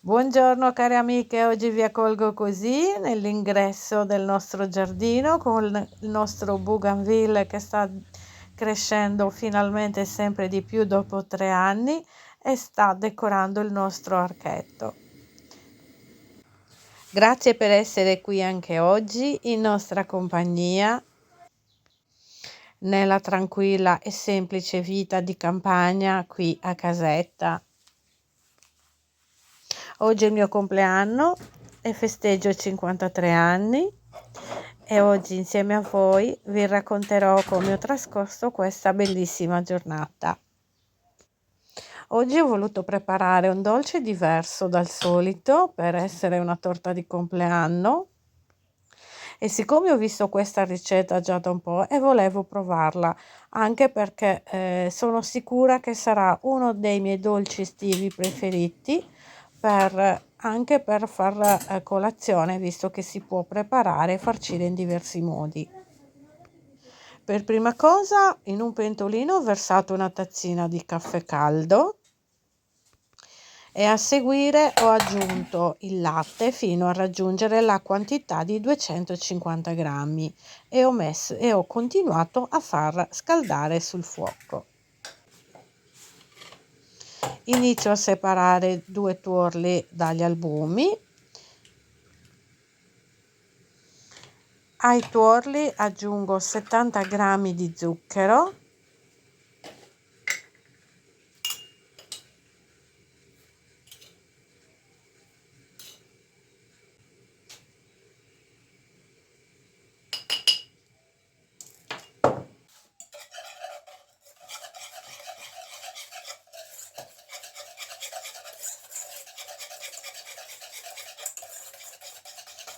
Buongiorno cari amiche, oggi vi accolgo così nell'ingresso del nostro giardino con il nostro bougainville che sta crescendo finalmente sempre di più dopo 3 anni e sta decorando il nostro archetto. Grazie per essere qui anche oggi in nostra compagnia nella tranquilla e semplice vita di campagna qui a casetta. Oggi è il mio compleanno e festeggio 53 anni e oggi insieme a voi vi racconterò come ho trascorso questa bellissima giornata. Oggi ho voluto preparare un dolce diverso dal solito per essere una torta di compleanno e siccome ho visto questa ricetta già da un po' e volevo provarla anche perché sono sicura che sarà uno dei miei dolci estivi preferiti anche per far colazione, visto che si può preparare e farcire in diversi modi. Per prima cosa in un pentolino ho versato una tazzina di caffè caldo e a seguire ho aggiunto il latte fino a raggiungere la quantità di 250 grammi e ho continuato a far scaldare sul fuoco. Inizio a separare 2 tuorli dagli albumi. Ai tuorli aggiungo 70 grammi di zucchero,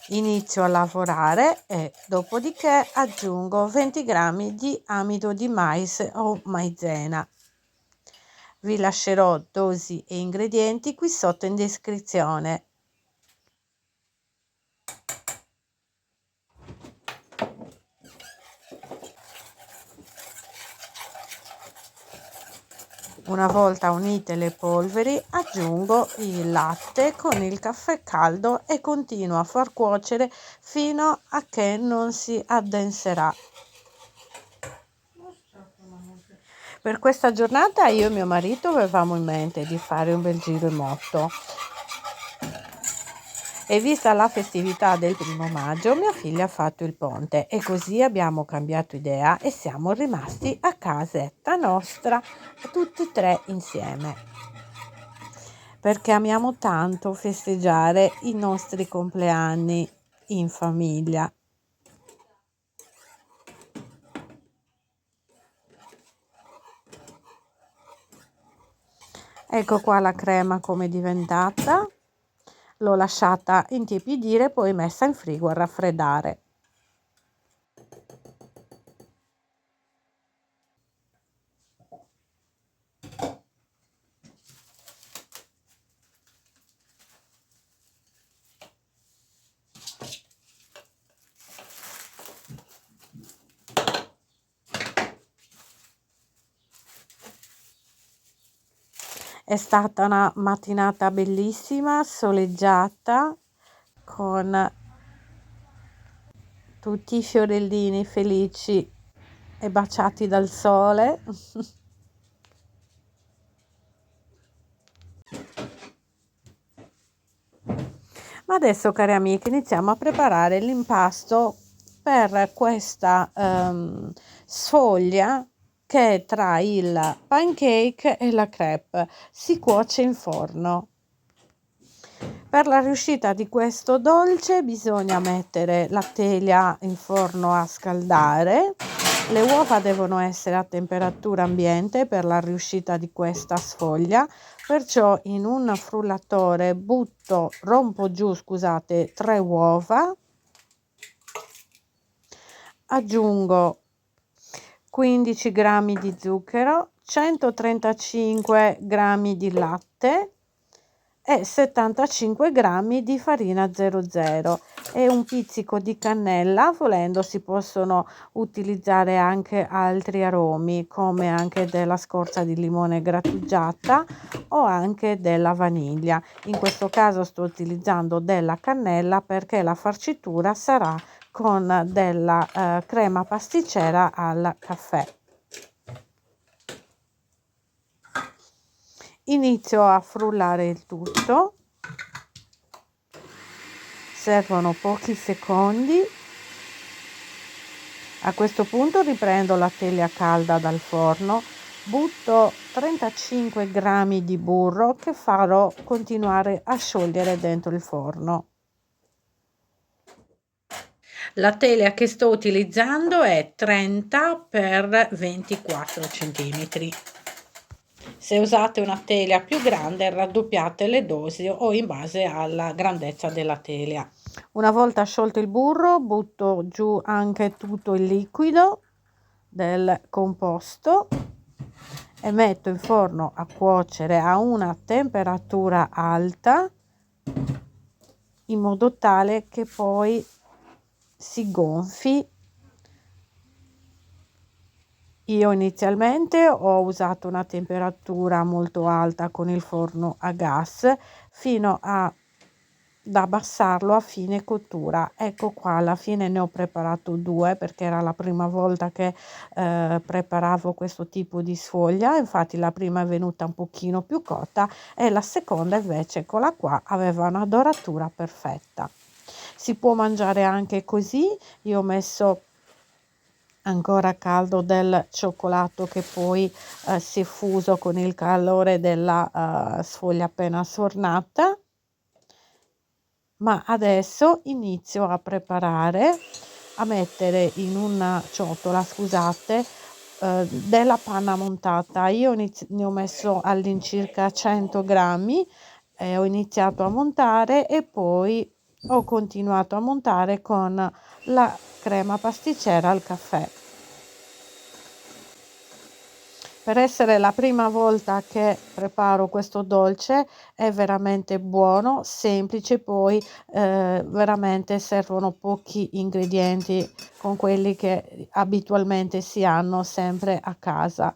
inizio a lavorare e dopodiché aggiungo 20 grammi di amido di mais o maizena. Vi lascerò dosi e ingredienti qui sotto in descrizione. Una volta unite le polveri aggiungo il latte con il caffè caldo e continuo a far cuocere fino a che non si addenserà. Per questa giornata io e mio marito avevamo in mente di fare un bel giro in moto e vista la festività del 1° maggio mia figlia ha fatto il ponte e così abbiamo cambiato idea e siamo rimasti a casetta nostra tutti e 3 insieme perché amiamo tanto festeggiare i nostri compleanni in famiglia. Ecco qua la crema come è diventata. L'ho lasciata intiepidire, poi messa in frigo a raffreddare. È stata una mattinata bellissima, soleggiata, con tutti i fiorellini felici e baciati dal sole. Ma adesso, cari amiche, iniziamo a preparare l'impasto per questa sfoglia che è tra il pancake e la crepe. Si cuoce in forno. Per la riuscita di questo dolce bisogna mettere la teglia in forno a scaldare. Le uova devono essere a temperatura ambiente per la riuscita di questa sfoglia, perciò in un frullatore rompo giù, scusate, 3 uova, aggiungo 15 grammi di zucchero, 135 grammi di latte e 75 grammi di farina 00 e un pizzico di cannella. Volendo si possono utilizzare anche altri aromi, come anche della scorza di limone grattugiata o anche della vaniglia. In questo caso sto utilizzando della cannella perché la farcitura sarà con della crema pasticcera al caffè. Inizio a frullare il tutto, servono pochi secondi. A questo punto riprendo la teglia calda dal forno, butto 35 grammi di burro che farò continuare a sciogliere dentro il forno. La teglia che sto utilizzando è 30 x 24 cm. Se usate una teglia più grande raddoppiate le dosi o in base alla grandezza della teglia. Una volta sciolto il burro butto giù anche tutto il liquido del composto e metto in forno a cuocere a una temperatura alta in modo tale che poi si gonfi. Io inizialmente ho usato una temperatura molto alta con il forno a gas fino ad abbassarlo a fine cottura. Ecco qua, alla fine ne ho preparato 2 perché era la prima volta che preparavo questo tipo di sfoglia. Infatti la prima è venuta un pochino più cotta e la seconda invece, eccola qua, aveva una doratura perfetta. Si può mangiare anche così. Io ho messo ancora caldo del cioccolato che poi si è fuso con il calore della sfoglia appena sfornata. Ma adesso inizio a preparare, a mettere in una ciotola, scusate, della panna montata. Io ne ho messo all'incirca 100 grammi, ho iniziato a montare e poi ho continuato a montare con la crema pasticcera al caffè. Per essere la prima volta che preparo questo dolce è veramente buono, semplice, poi veramente servono pochi ingredienti con quelli che abitualmente si hanno sempre a casa.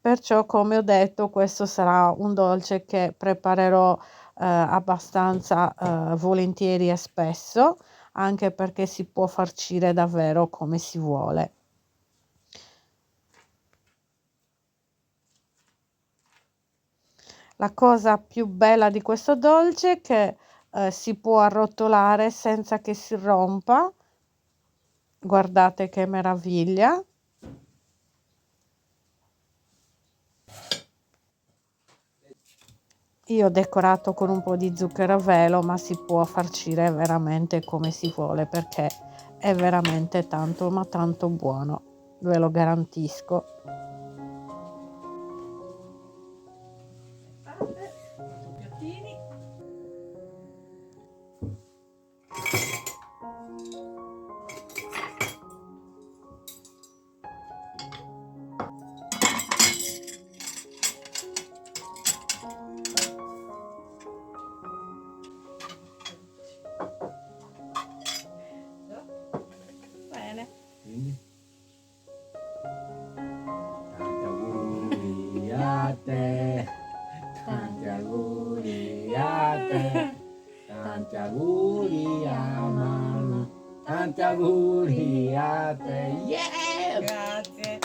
Perciò, come ho detto, questo sarà un dolce che preparerò abbastanza volentieri e spesso, anche perché si può farcire davvero come si vuole. La cosa più bella di questo dolce è che si può arrotolare senza che si rompa. Guardate che meraviglia. Io ho decorato con un po' di zucchero a velo, ma si può farcire veramente come si vuole perché è veramente tanto ma tanto buono, ve lo garantisco. Bene. Tanti auguri a te, tanti auguri a te, tanti auguri a Manu, tanti auguri a te. Yeah! Grazie.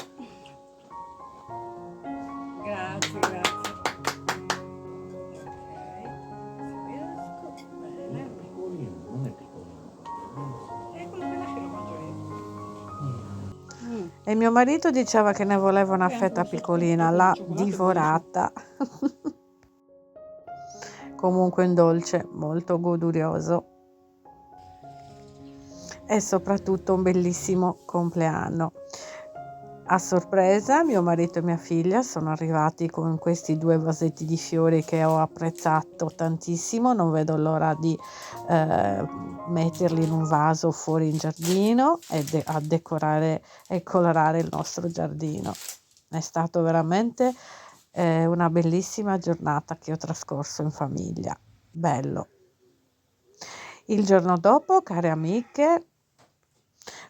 Grazie, grazie. Ok, riesco. Bene. È piccolino, non è piccolino. Quello che lascio lo mangio io. E mio marito diceva che ne voleva una fetta piccolina, l'ha divorata. Comunque un dolce molto godurioso e soprattutto un bellissimo compleanno. A sorpresa, mio marito e mia figlia sono arrivati con questi 2 vasetti di fiori che ho apprezzato tantissimo, non vedo l'ora di metterli in un vaso fuori in giardino e a decorare e colorare il nostro giardino. È stato veramente una bellissima giornata che ho trascorso in famiglia. Bello. Il giorno dopo, care amiche,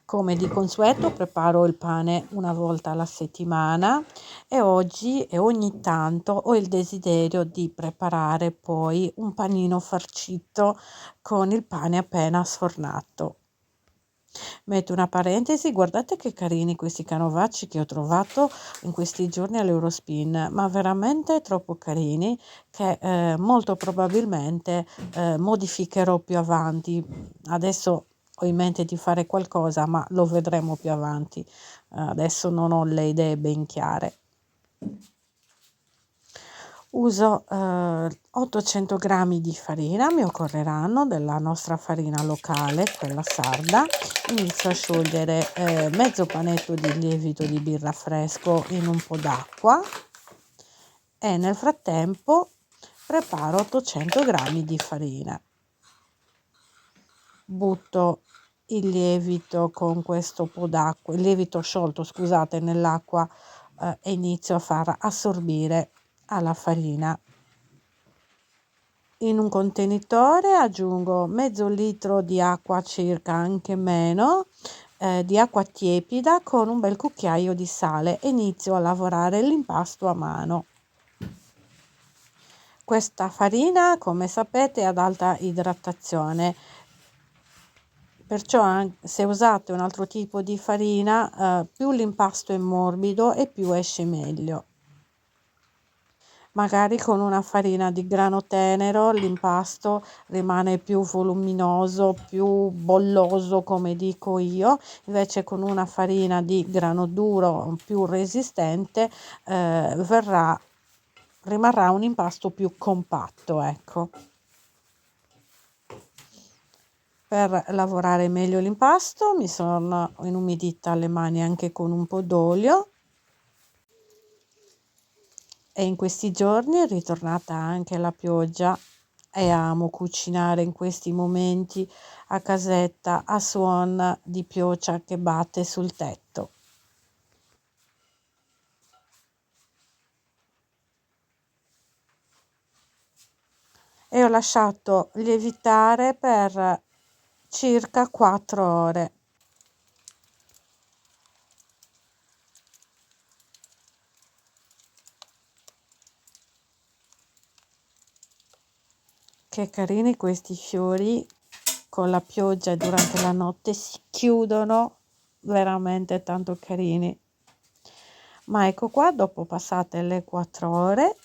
come di consueto preparo il pane una volta alla settimana e oggi e ogni tanto ho il desiderio di preparare poi un panino farcito con il pane appena sfornato. Metto una parentesi, guardate che carini questi canovacci che ho trovato in questi giorni all'Eurospin, ma veramente troppo carini che molto probabilmente modificherò più avanti. Adesso ho in mente di fare qualcosa, ma lo vedremo più avanti. Adesso non ho le idee ben chiare. Uso 800 grammi di farina, mi occorreranno della nostra farina locale, quella sarda. Inizio a sciogliere mezzo panetto di lievito di birra fresco in un po' d'acqua e nel frattempo preparo 800 grammi di farina. Butto il lievito con questo po' d'acqua, il lievito sciolto, scusate, nell'acqua e inizio a far assorbire alla farina. In un contenitore aggiungo mezzo litro di acqua, circa anche meno, di acqua tiepida con un bel cucchiaio di sale e inizio a lavorare l'impasto a mano. Questa farina, come sapete, è ad alta idratazione, perciò se usate un altro tipo di farina, più l'impasto è morbido e più esce meglio. Magari con una farina di grano tenero l'impasto rimane più voluminoso, più bolloso come dico io, invece con una farina di grano duro più resistente rimarrà un impasto più compatto, ecco. Per lavorare meglio l'impasto mi sono inumidita le mani anche con un po' d'olio. E in questi giorni è ritornata anche la pioggia e amo cucinare in questi momenti a casetta a suon di pioggia che batte sul tetto. E ho lasciato lievitare per circa 4 ore. Che carini questi fiori, con la pioggia durante la notte si chiudono, veramente tanto carini. Ma ecco qua, dopo passate le 4 ore,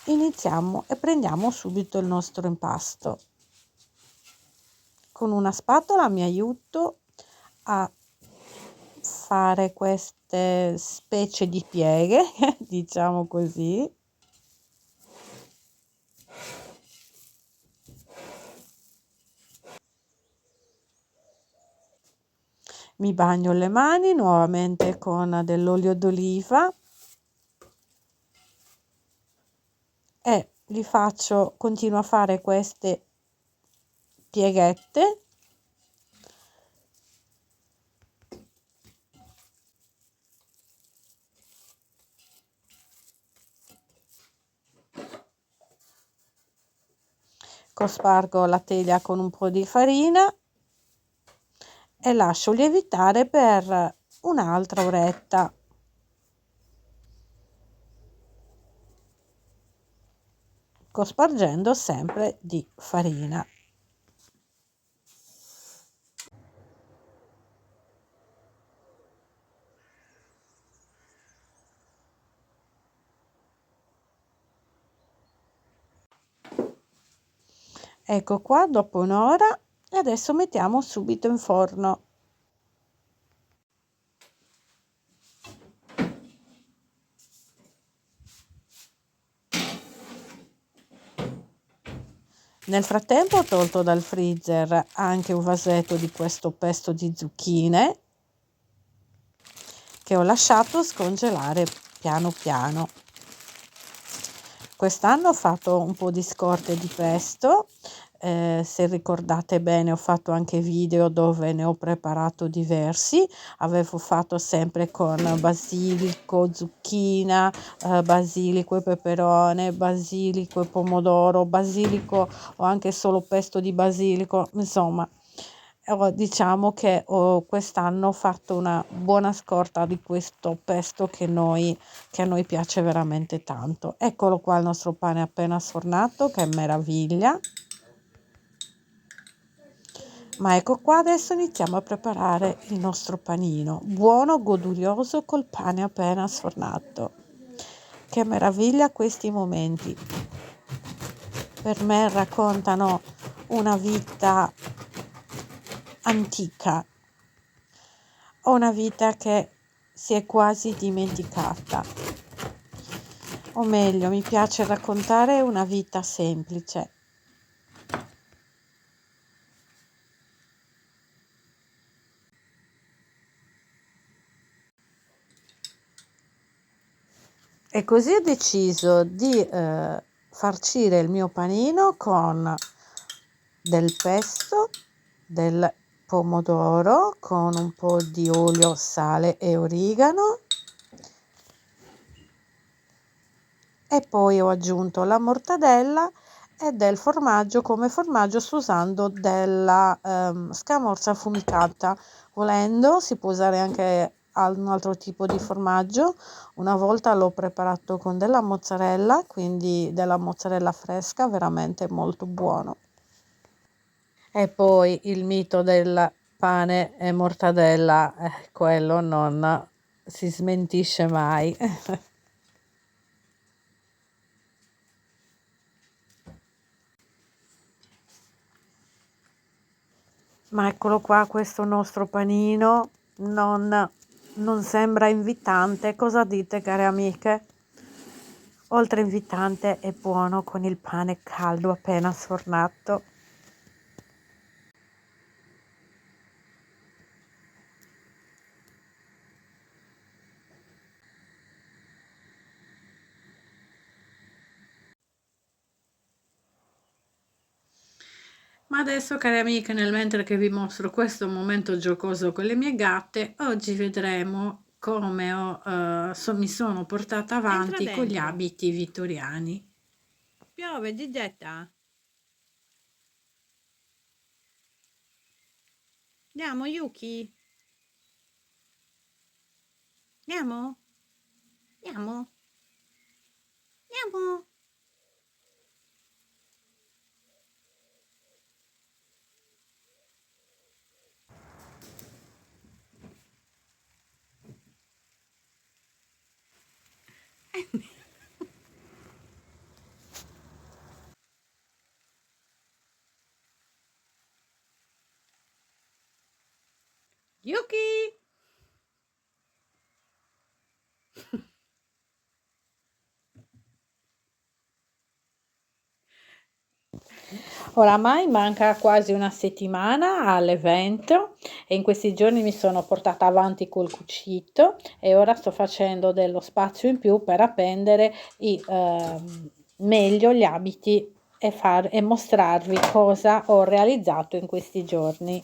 iniziamo e prendiamo subito il nostro impasto. Con una spatola mi aiuto a fare queste specie di pieghe, diciamo così. Mi bagno le mani nuovamente con dell'olio d'oliva e continuo a fare queste pieghette cospargo la teglia con un po' di farina e lascio lievitare per un'altra oretta. Cospargendo sempre di farina. Ecco qua, dopo un'ora, e adesso mettiamo subito in forno. Nel frattempo ho tolto dal freezer anche un vasetto di questo pesto di zucchine che ho lasciato scongelare piano piano. Quest'anno ho fatto un po' di scorte di pesto, se ricordate bene ho fatto anche video dove ne ho preparato diversi, avevo fatto sempre con basilico, zucchina, basilico e peperone, basilico e pomodoro, basilico o anche solo pesto di basilico, insomma. Diciamo che quest'anno ho fatto una buona scorta di questo pesto che a noi piace veramente tanto. Eccolo qua il nostro pane appena sfornato, che meraviglia. Ma ecco qua, adesso iniziamo a preparare il nostro panino, buono, godurioso, col pane appena sfornato. Che meraviglia questi momenti. Per me raccontano una vita antica, o una vita che si è quasi dimenticata. O meglio, mi piace raccontare una vita semplice. E così ho deciso di farcire il mio panino con del pesto, del pomodoro, con un po' di olio, sale e origano, e poi ho aggiunto la mortadella e del formaggio. Come formaggio sto usando della scamorza affumicata. Volendo si può usare anche un altro tipo di formaggio. Una volta l'ho preparato con della mozzarella, quindi della mozzarella fresca, veramente molto buono. E poi il mito del pane e mortadella, quello non si smentisce mai. Ma eccolo qua, questo nostro panino non sembra invitante. Cosa dite, care amiche? Oltre invitante è buono con il pane caldo appena sfornato. Ma adesso, care amiche, nel mentre che vi mostro questo momento giocoso con le mie gatte, oggi vedremo come mi sono portata avanti con gli abiti vittoriani. Piove, Gigetta? Andiamo, Yuki? Andiamo? Andiamo? Andiamo? Yuki! Oramai manca quasi una settimana all'evento e in questi giorni mi sono portata avanti col cucito e ora sto facendo dello spazio in più per appendere meglio gli abiti e mostrarvi cosa ho realizzato in questi giorni.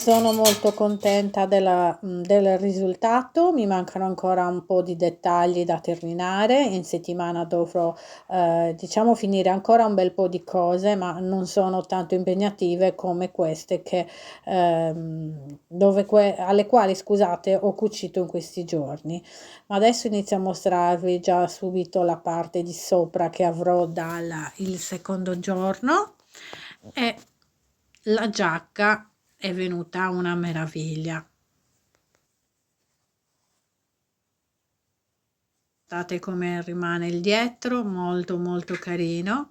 Sono molto contenta del risultato, mi mancano ancora un po' di dettagli da terminare, in settimana dovrò diciamo finire ancora un bel po' di cose, ma non sono tanto impegnative come queste alle quali, scusate, ho cucito in questi giorni. Ma adesso inizio a mostrarvi già subito la parte di sopra che avrò il secondo giorno, e la giacca è venuta una meraviglia. Guardate come rimane il dietro, molto molto carino.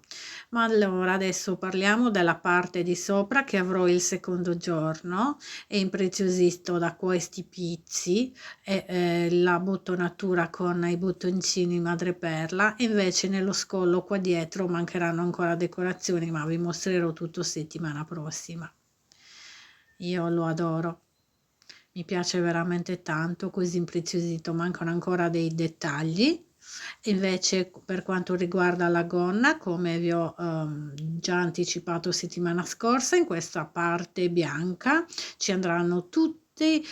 Ma allora adesso parliamo della parte di sopra che avrò il secondo giorno. È impreziosito da questi pizzi e la bottonatura con i bottoncini madreperla. Invece nello scollo qua dietro mancheranno ancora decorazioni, ma vi mostrerò tutto settimana prossima. io lo adoro, mi piace veramente tanto, così impreziosito, mancano ancora dei dettagli. Invece per quanto riguarda la gonna, come vi ho già anticipato settimana scorsa, in questa parte bianca ci andranno tutti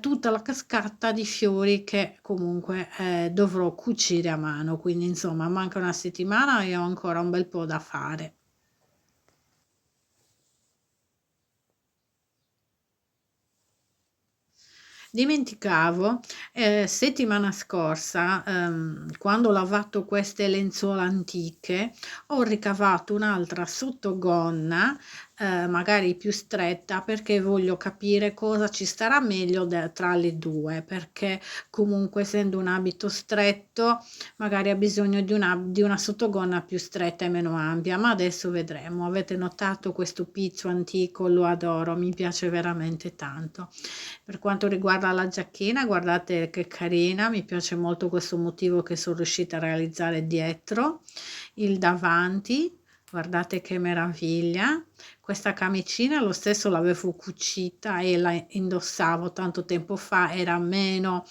tutta la cascata di fiori che comunque dovrò cucire a mano, quindi insomma manca una settimana e ho ancora un bel po' da fare. Dimenticavo, settimana scorsa, quando ho lavato queste lenzuola antiche, ho ricavato un'altra sottogonna, magari più stretta, perché voglio capire cosa ci starà meglio tra le due, perché comunque essendo un abito stretto, magari ha bisogno di una sottogonna più stretta e meno ampia, ma adesso vedremo. Avete notato questo pizzo antico? Lo adoro, mi piace veramente tanto. Per quanto riguarda la giacchina, guardate che carina, mi piace molto questo motivo che sono riuscita a realizzare dietro, il davanti, guardate che meraviglia. Questa camicina lo stesso l'avevo cucita e la indossavo tanto tempo fa, era meno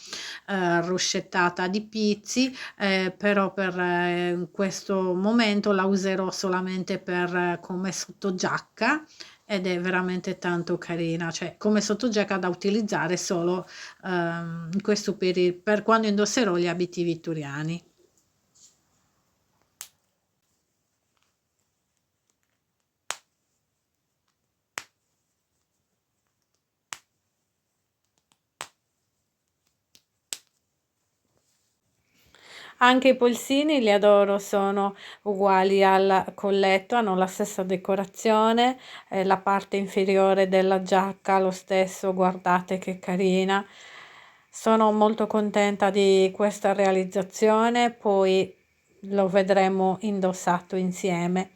ruscettata di pizzi, però per questo momento la userò solamente per come sottogiacca ed è veramente tanto carina, cioè come sottogiacca da utilizzare solo in questo per quando indosserò gli abiti vittoriani. Anche i polsini li adoro, sono uguali al colletto, hanno la stessa decorazione, la parte inferiore della giacca lo stesso, guardate che carina. Sono molto contenta di questa realizzazione, poi lo vedremo indossato insieme.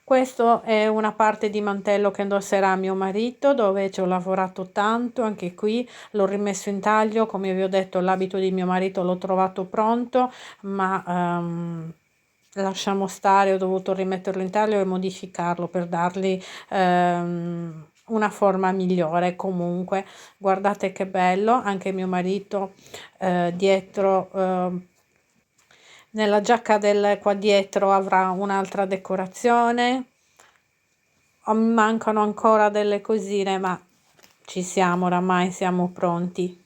Questo è una parte di mantello che indosserà mio marito, dove ci ho lavorato tanto, anche qui l'ho rimesso in taglio, come vi ho detto l'abito di mio marito l'ho trovato pronto, ma lasciamo stare, ho dovuto rimetterlo in taglio e modificarlo per dargli una forma migliore. Comunque guardate che bello, anche mio marito dietro nella giacca qua dietro avrà un'altra decorazione. Mi mancano ancora delle cosine, ma ci siamo oramai, siamo pronti.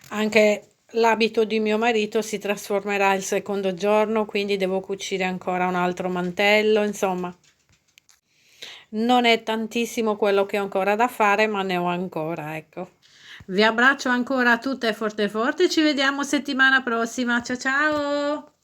Anche l'abito di mio marito si trasformerà il secondo giorno, quindi devo cucire ancora un altro mantello, insomma. Non è tantissimo quello che ho ancora da fare, ma ne ho ancora, ecco. Vi abbraccio ancora tutte forte forte, ci vediamo settimana prossima. Ciao ciao!